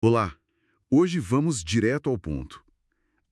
Olá! Hoje vamos direto ao ponto.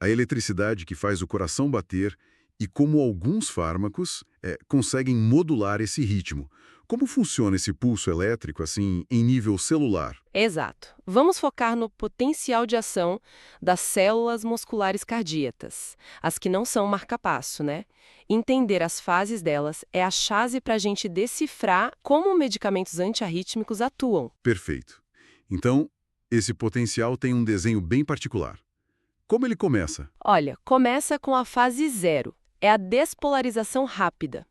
A eletricidade que faz o coração bater e como alguns fármacos conseguem modular esse ritmo. Como funciona esse pulso elétrico, assim, em nível celular? Exato. Vamos focar no potencial de ação das células musculares cardíacas, as que não são marca-passo, né? Entender as fases delas é a chave para a gente decifrar como medicamentos antiarrítmicos atuam. Perfeito. Então, esse potencial tem um desenho bem particular. Como ele começa? Olha, começa com a fase zero, é a despolarização rápida.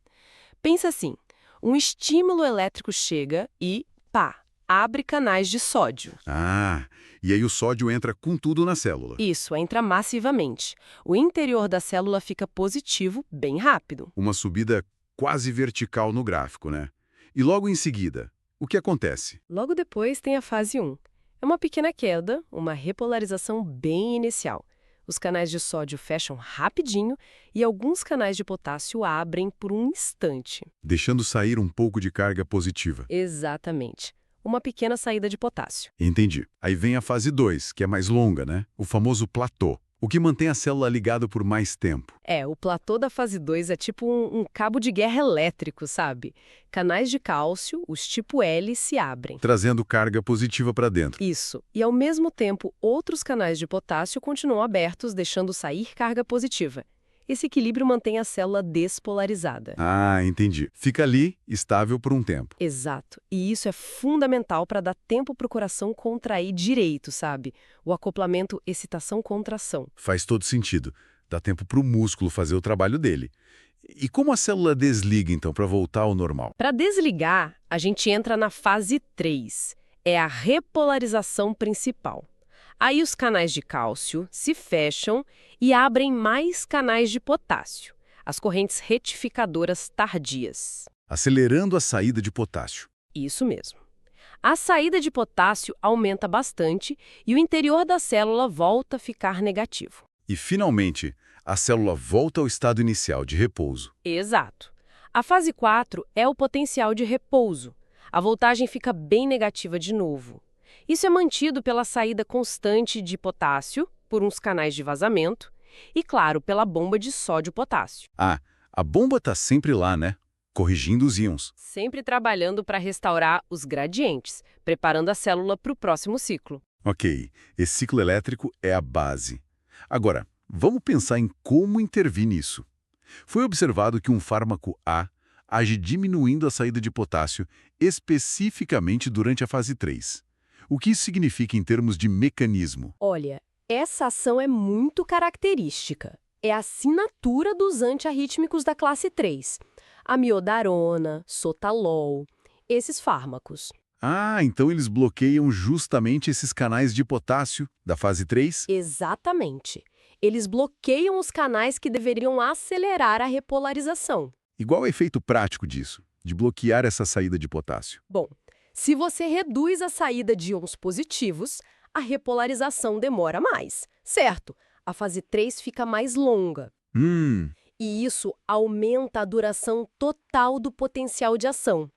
Pensa assim, um estímulo elétrico chega e, pá, abre canais de sódio. Ah, e aí o sódio entra com tudo na célula. Isso, entra massivamente. O interior da célula fica positivo bem rápido. Uma subida quase vertical no gráfico, né? E logo em seguida, o que acontece? Logo depois tem a fase um. É uma pequena queda, uma repolarização bem inicial. Os canais de sódio fecham rapidinho e alguns canais de potássio abrem por um instante. Deixando sair um pouco de carga positiva. Exatamente. Uma pequena saída de potássio. Entendi. Aí vem a fase 2, que é mais longa, né? O famoso platô, o que mantém a célula ligada por mais tempo. O platô da fase 2 é tipo um cabo de guerra elétrico, sabe? Canais de cálcio, os tipo L, se abrem. Trazendo carga positiva para dentro. Isso. E, ao mesmo tempo, outros canais de potássio continuam abertos, deixando sair carga positiva. Esse equilíbrio mantém a célula despolarizada. Ah, entendi. Fica ali, estável por um tempo. Exato. E isso é fundamental para dar tempo para o coração contrair direito, sabe? O acoplamento excitação-contração. Faz todo sentido. Dá tempo para o músculo fazer o trabalho dele. E como a célula desliga, então, para voltar ao normal? Para desligar, a gente entra na fase 3. É a repolarização principal. Aí os canais de cálcio se fecham e abrem mais canais de potássio, as correntes retificadoras tardias. Acelerando a saída de potássio. Isso mesmo. A saída de potássio aumenta bastante e o interior da célula volta a ficar negativo. E, finalmente, a célula volta ao estado inicial de repouso. Exato. A fase 4 é o potencial de repouso. A voltagem fica bem negativa de novo. Isso é mantido pela saída constante de potássio, por uns canais de vazamento, e, claro, pela bomba de sódio-potássio. Ah, a bomba está sempre lá, né? Corrigindo os íons. Sempre trabalhando para restaurar os gradientes, preparando a célula para o próximo ciclo. Ok, esse ciclo elétrico é a base. Agora, vamos pensar em como intervir nisso. Foi observado que um fármaco A age diminuindo a saída de potássio especificamente durante a fase 3. O que isso significa em termos de mecanismo? Olha, essa ação é muito característica. É a assinatura dos antiarrítmicos da classe 3. Amiodarona, sotalol, esses fármacos. Ah, então eles bloqueiam justamente esses canais de potássio da fase 3? Exatamente. Eles bloqueiam os canais que deveriam acelerar a repolarização. E qual é o efeito prático disso, de bloquear essa saída de potássio? Bom, se você reduz a saída de íons positivos, a repolarização demora mais, certo? A fase 3 fica mais longa. Hum, E isso aumenta a duração total do potencial de ação.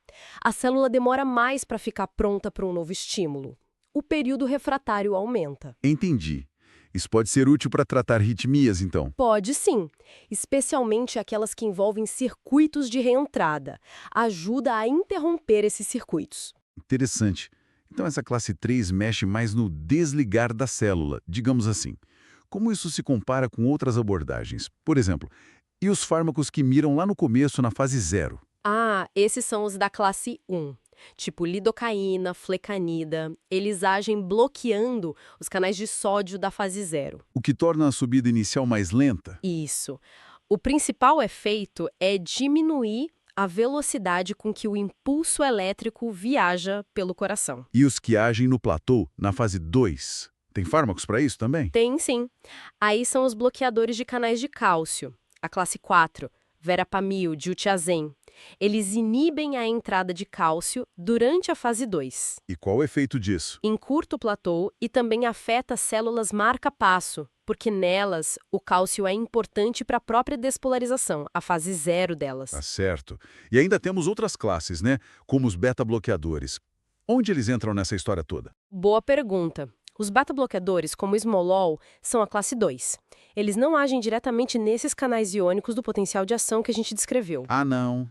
A célula demora mais para ficar pronta para um novo estímulo. O período refratário aumenta. entendi. Isso pode ser útil para tratar arritmias, então. Pode sim, especialmente aquelas que envolvem circuitos de reentrada. Ajuda a interromper esses circuitos. Interessante. Então essa classe 3 mexe mais no desligar da célula, digamos assim. Como isso se compara com outras abordagens? Por exemplo, e os fármacos que miram lá no começo, na fase 0? Ah, esses são os da classe 1, tipo lidocaína, flecanida. Eles agem bloqueando os canais de sódio da fase 0. O que torna a subida inicial mais lenta? Isso. O principal efeito é diminuir a velocidade com que o impulso elétrico viaja pelo coração. E os que agem no platô, na fase 2? Tem fármacos para isso também? Tem sim. Aí são os bloqueadores de canais de cálcio, a classe 4, verapamil, diltiazem. Eles inibem a entrada de cálcio durante a fase 2. E qual o efeito disso? Encurta o platô e também afeta células marca-passo, porque nelas o cálcio é importante para a própria despolarização, a fase 0 delas. Tá certo. E ainda temos outras classes, né? Como os beta-bloqueadores. Onde eles entram nessa história toda? Boa pergunta. Os beta-bloqueadores, como o esmolol, são a classe 2. Eles não agem diretamente nesses canais iônicos do potencial de ação que a gente descreveu. Ah, não.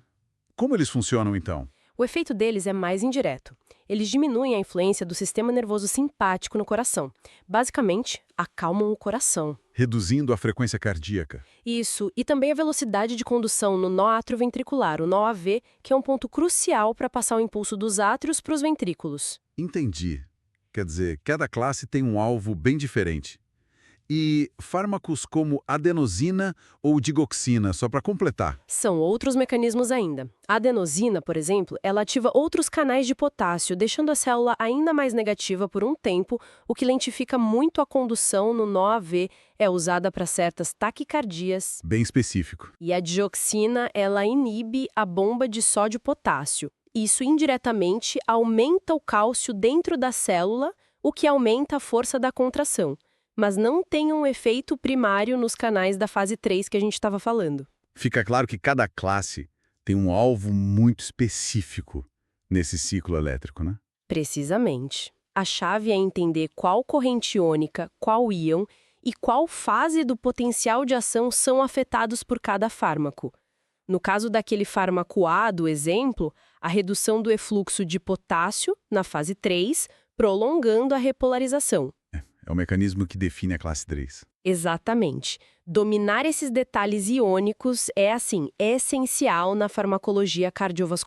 Como eles funcionam, então? O efeito deles é mais indireto. Eles diminuem a influência do sistema nervoso simpático no coração. Basicamente, acalmam o coração. Reduzindo a frequência cardíaca. Isso, e também a velocidade de condução no nó atrioventricular, o nó AV, que é um ponto crucial para passar o impulso dos átrios para os ventrículos. Entendi. Quer dizer, cada classe tem um alvo bem diferente. E fármacos como adenosina ou digoxina, só para completar. São outros mecanismos ainda. A adenosina, por exemplo, ela ativa outros canais de potássio, deixando a célula ainda mais negativa por um tempo, o que lentifica muito a condução no nó AV, é usada para certas taquicardias. Bem específico. E a dioxina, ela inibe a bomba de sódio-potássio. Isso indiretamente aumenta o cálcio dentro da célula, o que aumenta a força da contração. Mas não tem um efeito primário nos canais da fase 3 que a gente estava falando. Fica claro que cada classe tem um alvo muito específico nesse ciclo elétrico, né? Precisamente. A chave é entender qual corrente iônica, qual íon e qual fase do potencial de ação são afetados por cada fármaco. No caso daquele fármaco A, do exemplo, a redução do efluxo de potássio na fase 3, prolongando a repolarização. É o mecanismo que define a classe 3. Exatamente. Dominar esses detalhes iônicos é, assim, essencial na farmacologia cardiovascular.